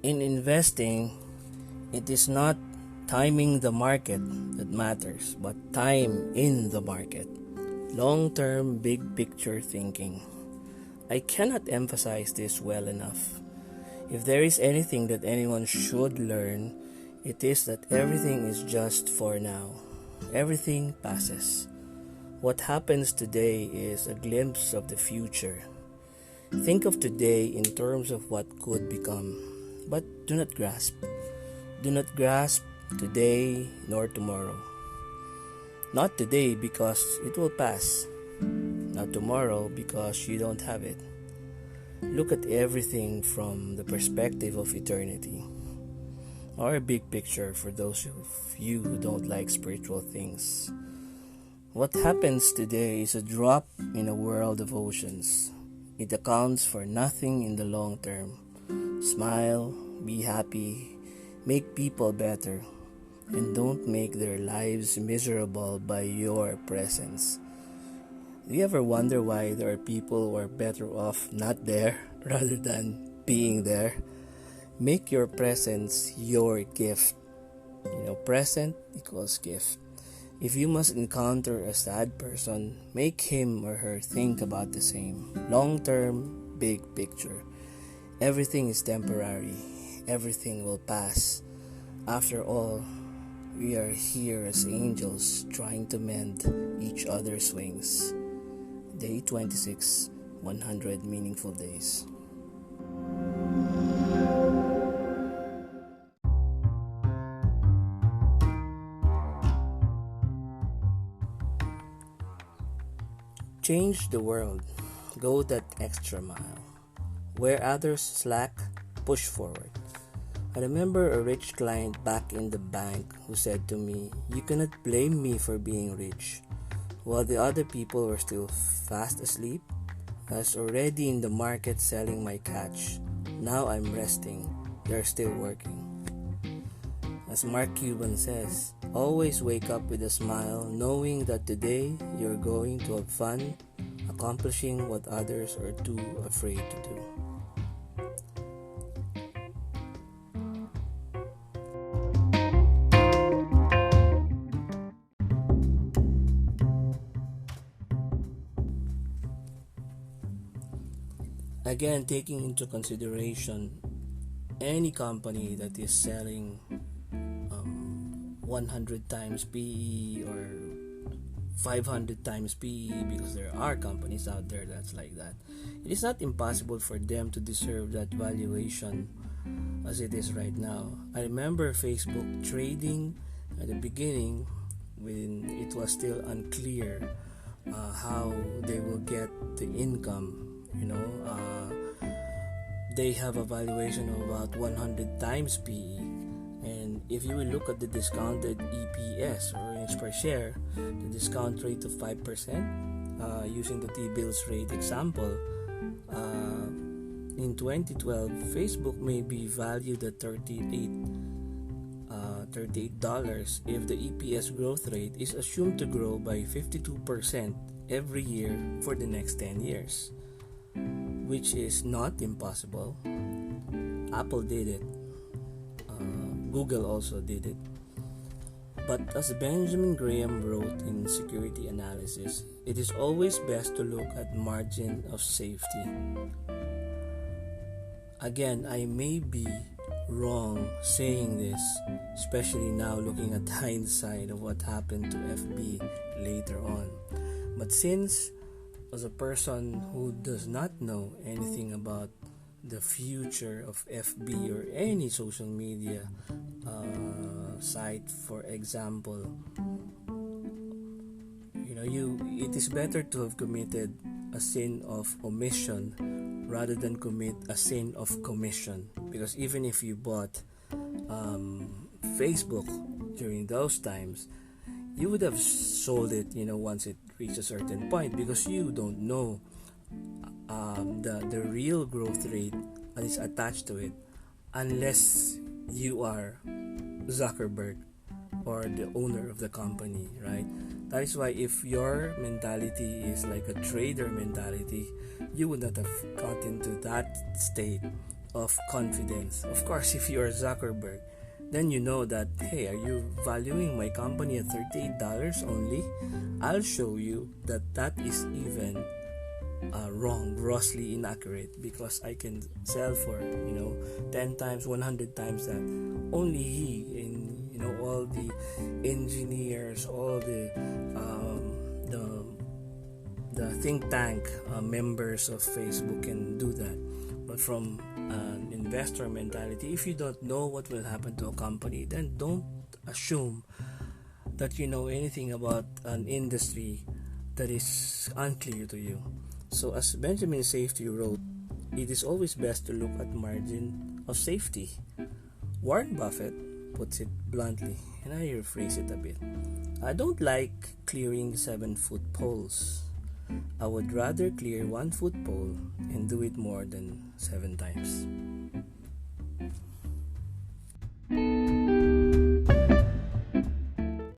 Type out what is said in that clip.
In investing, it is not timing the market that matters, but time in the market. Long-term, big picture thinking. I cannot emphasize this well enough. If there is anything that anyone should learn, it is that everything is just for now. Everything passes. What happens today is a glimpse of the future. Think of today in terms of what could become, but do not grasp. Do not grasp today nor tomorrow. Not today because it will pass. Not tomorrow because you don't have it. Look at everything from the perspective of eternity, or a big picture for those of you who don't like spiritual things. What happens today is a drop in a world of oceans. It accounts for nothing in the long term. Smile, be happy, make people better, and don't make their lives miserable by your presence. Do you ever wonder why there are people who are better off not there rather than being there? Make your presence your gift. Present equals gift. If you must encounter a sad person, make him or her think about the same. Long-term, big picture. Everything is temporary. Everything will pass. After all, we are here as angels trying to mend each other's wings. Day 26, 100 meaningful days. Change the world. Go that extra mile. Where others slack, push forward. I remember a rich client back in the bank who said to me, "You cannot blame me for being rich." While the other people were still fast asleep, I was already in the market selling my catch. Now I'm resting. They're still working. As Mark Cuban says, always wake up with a smile, knowing that today you're going to have fun, accomplishing what others are too afraid to do. Again, taking into consideration any company that is selling 100 times PE or 500 times PE, because there are companies out there that's like that, it is not impossible for them to deserve that valuation as it is right now. I remember Facebook trading at the beginning when it was still unclear how they will get the income. They have a valuation of about 100 times PE, and if you will look at the discounted EPS, or earnings per share, the discount rate of 5%, using the T-bills rate example, in 2012 Facebook may be valued at $38 if the EPS growth rate is assumed to grow by 52% every year for the next 10 years. Which is not impossible. Apple did it. Google also did it. But as Benjamin Graham wrote in Security Analysis, it is always best to look at margin of safety. Again, I may be wrong saying this, especially now looking at hindsight of what happened to FB later on. But since as a person who does not know anything about the future of FB or any social media site, for example, it is better to have committed a sin of omission rather than commit a sin of commission. Because even if you bought Facebook during those times, you would have sold it, once it reached a certain point, because you don't know the real growth rate that is attached to it, unless you are Zuckerberg or the owner of the company, right? That is why if your mentality is like a trader mentality, you would not have got into that state of confidence. Of course, if you're Zuckerberg, then you know that, hey, are you valuing my company at $38 only? I'll show you that that is even wrong, grossly inaccurate, because I can sell for 10 times, 100 times that. Only he, in all the engineers, all the think tank members of Facebook can do that. But from an investor mentality, if you don't know what will happen to a company, then don't assume that you know anything about an industry that is unclear to you. So as Benjamin Safety wrote, it is always best to look at margin of safety. Warren Buffett puts it bluntly, and I rephrase it a bit. I don't like clearing 7-foot poles. I would rather clear 1-foot pole and do it more than 7 times.